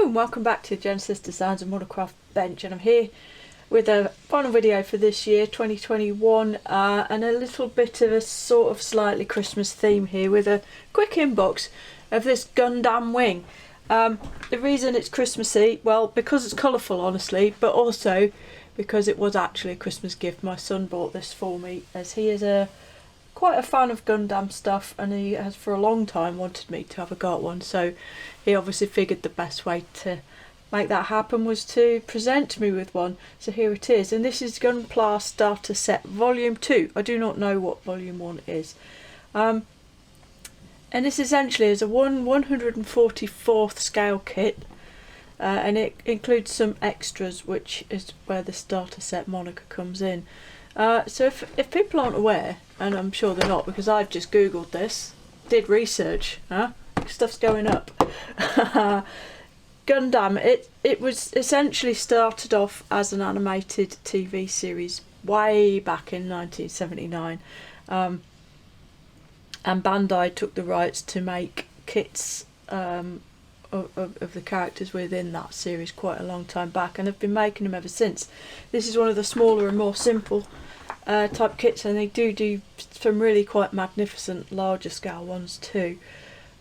Hello and welcome back to Genesis Designs and Modelcraft Bench, and I'm here with a final video for this year 2021 and a little bit of a sort of slightly Christmas theme here with a quick inbox of this Gundam Wing. The reason it's Christmassy, well, because it's colourful honestly, but also because it was actually a Christmas gift. My son bought this for me as he is quite a fan of Gundam stuff, and he has for a long time wanted me to have a got one, so he obviously figured the best way to make that happen was to present me with one. So here it is, and this is Gunpla Starter Set Volume 2. I do not know what Volume 1 is. And this essentially is a 144th scale kit, and it includes some extras, which is where the starter set moniker comes in. So if people aren't aware, and I'm sure they're not because I've just googled this, did research, stuff's going up. Gundam, it was essentially started off as an animated TV series way back in 1979, and Bandai took the rights to make kits of the characters within that series quite a long time back, and have been making them ever since. This is one of the smaller and more simple type kits, and they do some really quite magnificent larger scale ones too.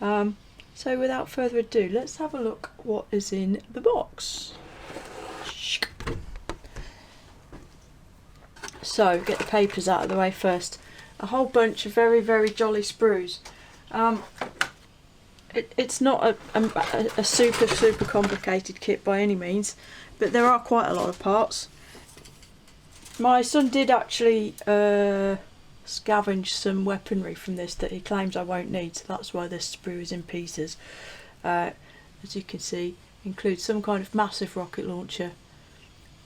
So without further ado, let's have a look what is in the box. So get the papers out of the way first. A whole bunch of very jolly sprues. It's not a super complicated kit by any means, but there are quite a lot of parts. My son did actually scavenge some weaponry from this that he claims I won't need, so that's why this sprue is in pieces. As you can see, includes some kind of massive rocket launcher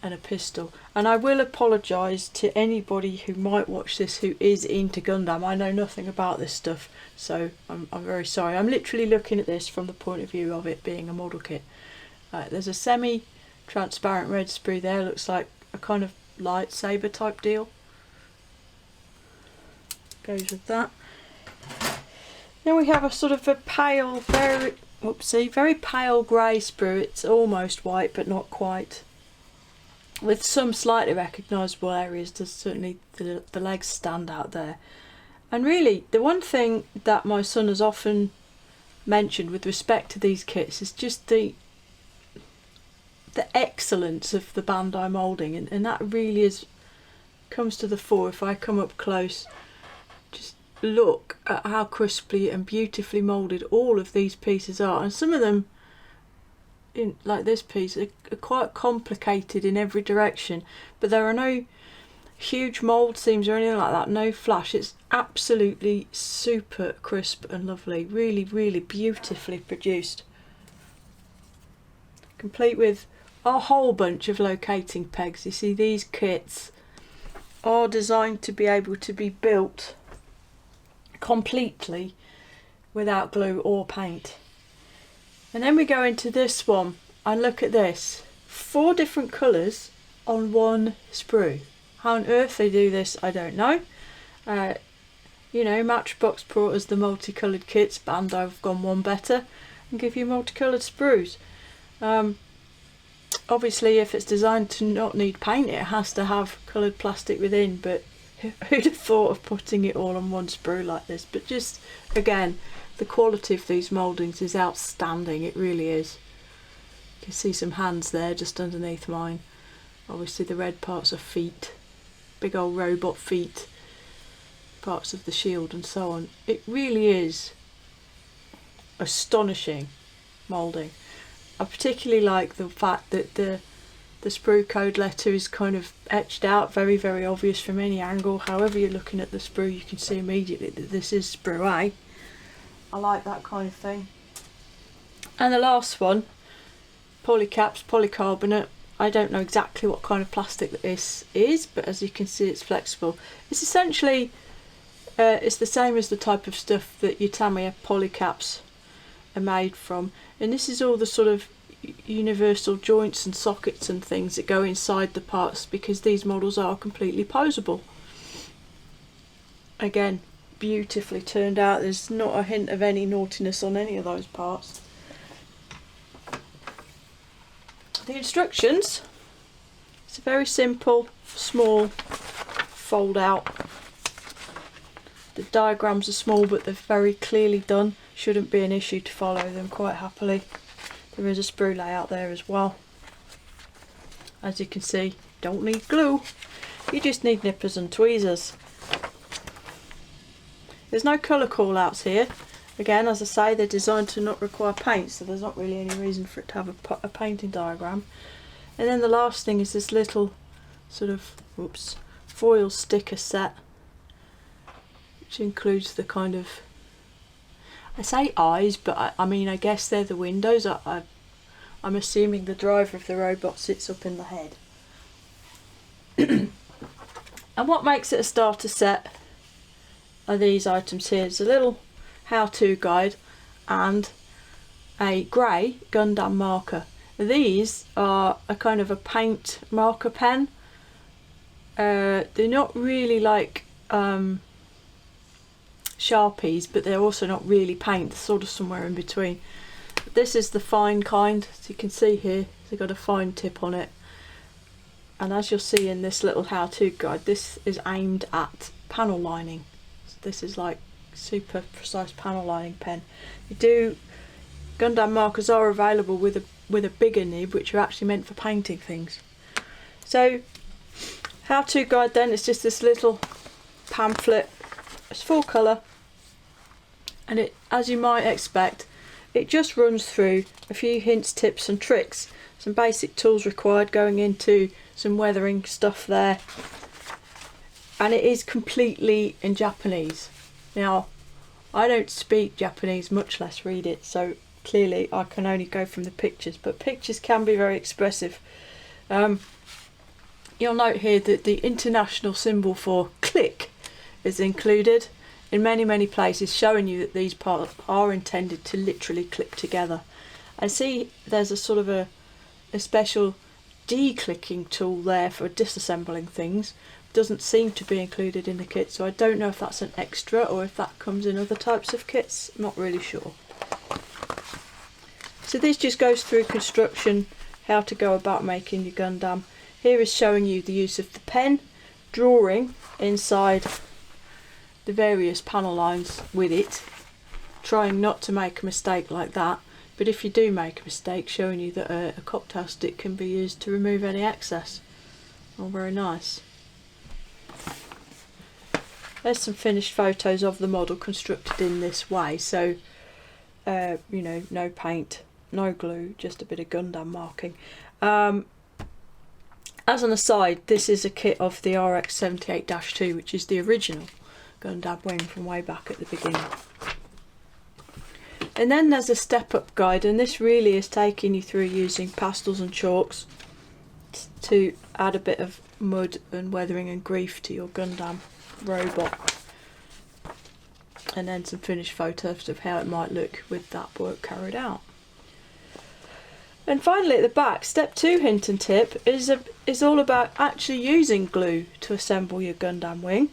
and a pistol. And I will apologise to anybody who might watch this who is into Gundam. I know nothing about this stuff, so I'm very sorry. I'm literally looking at this from the point of view of it being a model kit. There's a semi-transparent red sprue there, looks like a kind of lightsaber type deal. Goes with that. Then we have a sort of a pale, very pale grey sprue. It's almost white but not quite, with some slightly recognisable areas. There's certainly the legs stand out there. And really the one thing that my son has often mentioned with respect to these kits is just the excellence of the Bandai moulding, and that really comes to the fore if I come up close. Just look at how crisply and beautifully moulded all of these pieces are, and some of them, like this piece, are quite complicated in every direction, but there are no huge mould seams or anything like that, no flash. It's absolutely super crisp and lovely, really beautifully produced, complete with a whole bunch of locating pegs. You see, these kits are designed to be able to be built completely without glue or paint. And then we go into this one and look at this, 4 different colours on one sprue. How on earth they do this, I don't know. You know, Matchbox brought us the multicoloured kits. Bandai have gone one better and give you multicoloured sprues. Obviously if it's designed to not need paint, it has to have coloured plastic within, but who'd have thought of putting it all on one sprue like this? But just again, the quality of these mouldings is outstanding, it really is. You can see some hands there just underneath mine. Obviously the red parts are feet, big old robot feet, parts of the shield and so on. It really is astonishing moulding. I particularly like the fact that the sprue code letter is kind of etched out, very obvious from any angle. However you're looking at the sprue, you can see immediately that this is sprue A. I like that kind of thing. And the last one, polycarbonate. I don't know exactly what kind of plastic this is, but as you can see, it's flexible. It's essentially it's the same as the type of stuff that your Tamiya polycaps are made from, and this is all the sort of universal joints and sockets and things that go inside the parts, because these models are completely poseable. Again, beautifully turned out. There's not a hint of any naughtiness on any of those parts. The instructions, it's a very simple, small fold out. The diagrams are small but they're very clearly done. Shouldn't be an issue to follow them quite happily. There is a sprue layout there as well. As you can see, don't need glue. You just need nippers and tweezers. There's no colour call outs here. Again, as I say, they're designed to not require paint, so there's not really any reason for it to have a painting diagram. And then the last thing is this little sort of foil sticker set, which includes the kind of, I say eyes, but I mean I guess they're the windows. I'm assuming the driver of the robot sits up in the head. And what makes it a starter set are these items here. It's a little how-to guide and a grey Gundam marker. These are a kind of a paint marker pen. They're not really like Sharpies, but they're also not really paint, they're sort of somewhere in between. This is the fine kind, as you can see here, they've got a fine tip on it. And as you'll see in this little how-to guide, this is aimed at panel lining. So this is like super precise panel lining pen. Gundam markers are available with a bigger nib, which are actually meant for painting things. So how-to guide then, it's just this little pamphlet. It's full colour, and it, as you might expect, it just runs through a few hints, tips and tricks, some basic tools required, going into some weathering stuff there, and it is completely in Japanese. Now, I don't speak Japanese, much less read it, so clearly I can only go from the pictures, but pictures can be very expressive. You'll note here that the international symbol for click is included in many places, showing you that these parts are intended to literally click together. I see there's a sort of a special de-clicking tool there for disassembling things. Doesn't seem to be included in the kit, so I don't know if that's an extra or if that comes in other types of kits. I'm not really sure. So this just goes through construction, how to go about making your Gundam. Here is showing you the use of the pen, drawing inside the various panel lines with it, trying not to make a mistake like that, but if you do make a mistake, showing you that a cocktail stick can be used to remove any excess. Oh, very nice. There's some finished photos of the model constructed in this way, so you know, no paint, no glue, just a bit of Gundam marking. As an aside, this is a kit of the RX-78-2, which is the original Gundam Wing from way back at the beginning. And then there's a step-up guide, and this really is taking you through using pastels and chalks to add a bit of mud and weathering and grief to your Gundam robot. And then some finished photos of how it might look with that work carried out. And finally at the back, step 2 hint and tip is all about actually using glue to assemble your Gundam Wing.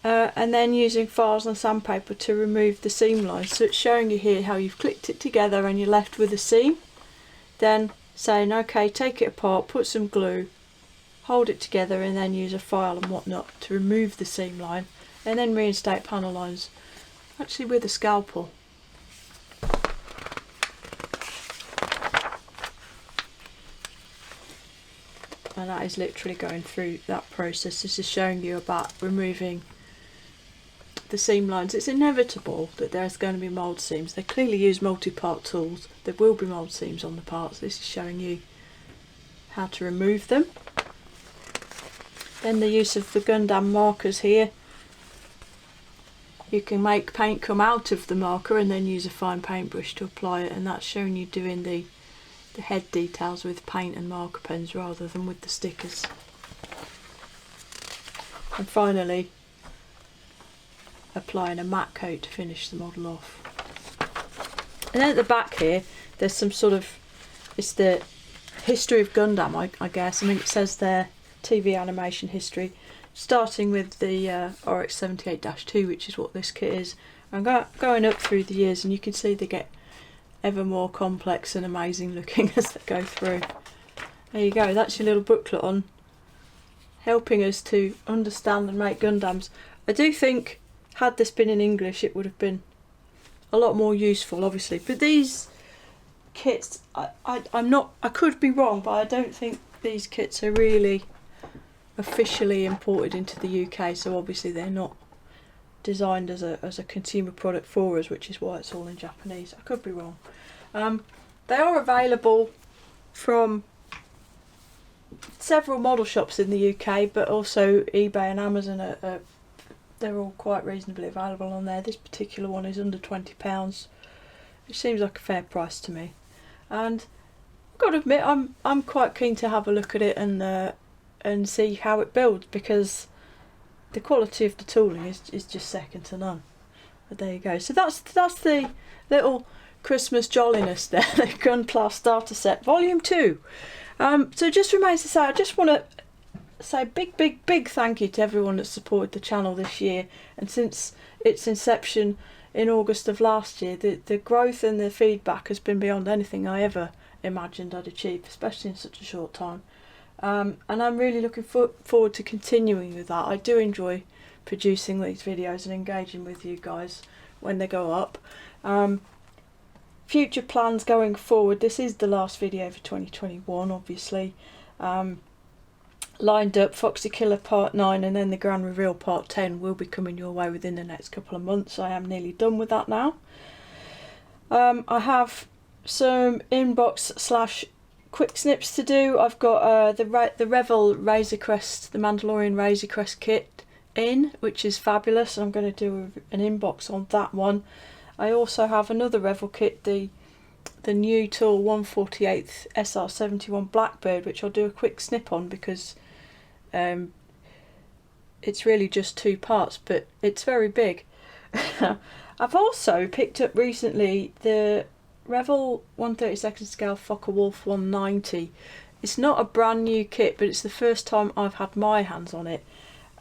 And then using files and sandpaper to remove the seam lines. So it's showing you here how you've clicked it together and you're left with a seam. Then saying, okay, take it apart, put some glue, hold it together, and then use a file and whatnot to remove the seam line, and then reinstate panel lines, actually with a scalpel. And that is literally going through that process. This is showing you about removing the seam lines. It's inevitable that there's going to be mould seams. They clearly use multi-part tools. There will be mould seams on the parts. This is showing you how to remove them. Then the use of the Gundam markers here. You can make paint come out of the marker and then use a fine paintbrush to apply it, and that's showing you doing the head details with paint and marker pens rather than with the stickers. And finally, applying a matte coat to finish the model off. And then at the back here, there's some sort of, it's the history of Gundam, I guess. I mean, it says there, TV animation history, starting with the RX-78-2, which is what this kit is, and going up through the years, and you can see they get ever more complex and amazing looking as they go through. There you go, that's your little booklet on helping us to understand and make Gundams. I do think, had this been in English, it would have been a lot more useful, obviously. But these kits, I could be wrong, but I don't think these kits are really officially imported into the UK, so obviously they're not designed as a consumer product for us, which is why it's all in Japanese. I could be wrong. They are available from several model shops in the UK, but also eBay and Amazon they're all quite reasonably available on there. This particular one is under £20, which seems like a fair price to me. And I've got to admit, I'm quite keen to have a look at it and see how it builds, because the quality of the tooling is just second to none. But there you go. So that's the little Christmas jolliness there, the Gunpla starter set, volume 2. So it just remains to say, I just want to say big thank you to everyone that's supported the channel this year, and since its inception in August of last year, the growth and the feedback has been beyond anything I ever imagined I'd achieve, especially in such a short time. And I'm really looking forward to continuing with that. I do enjoy producing these videos and engaging with you guys when they go up. Future plans going forward, this is the last video for 2021, obviously. Lined up, Foxy Killer Part 9 and then the Grand Reveal Part 10 will be coming your way within the next couple of months. I am nearly done with that now. I have some inbox / quick snips to do. I've got the Revel Razor Crest, the Mandalorian Razor Crest kit in, which is fabulous. I'm going to do an inbox on that one. I also have another Revel kit, the new tool 1/48 SR71 Blackbird, which I'll do a quick snip on because it's really just 2 parts, but it's very big. I've also picked up recently the Revel 1/32 scale Focke-Wulf 190. It's not a brand new kit, but it's the first time I've had my hands on it,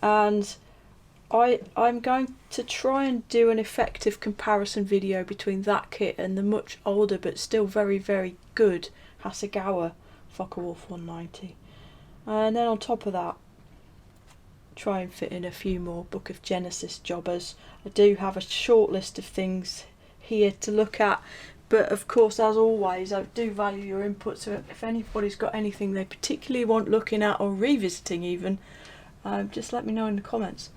and I'm going to try and do an effective comparison video between that kit and the much older but still very good Hasegawa Focke-Wulf 190. And then on top of that, try and fit in a few more Book of Genesis jobbers. I do have a short list of things here to look at, but of course, as always, I do value your input, so if anybody's got anything they particularly want looking at or revisiting even, just let me know in the comments.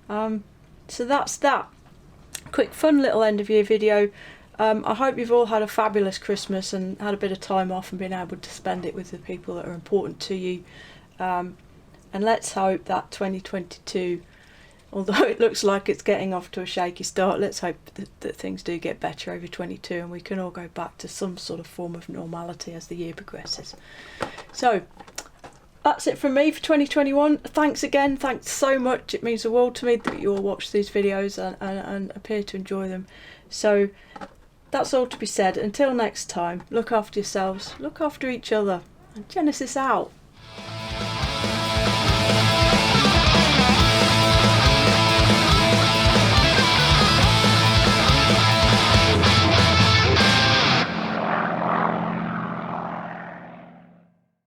So that's that. Quick fun little end of year video. I hope you've all had a fabulous Christmas and had a bit of time off and been able to spend it with the people that are important to you. And let's hope that 2022, although it looks like it's getting off to a shaky start, let's hope that things do get better over 22 and we can all go back to some sort of form of normality as the year progresses. So that's it from me for 2021. Thanks again, thanks so much. It means the world to me that you all watch these videos and appear to enjoy them. So that's all to be said. Until next time, look after yourselves, look after each other, and Genesis out.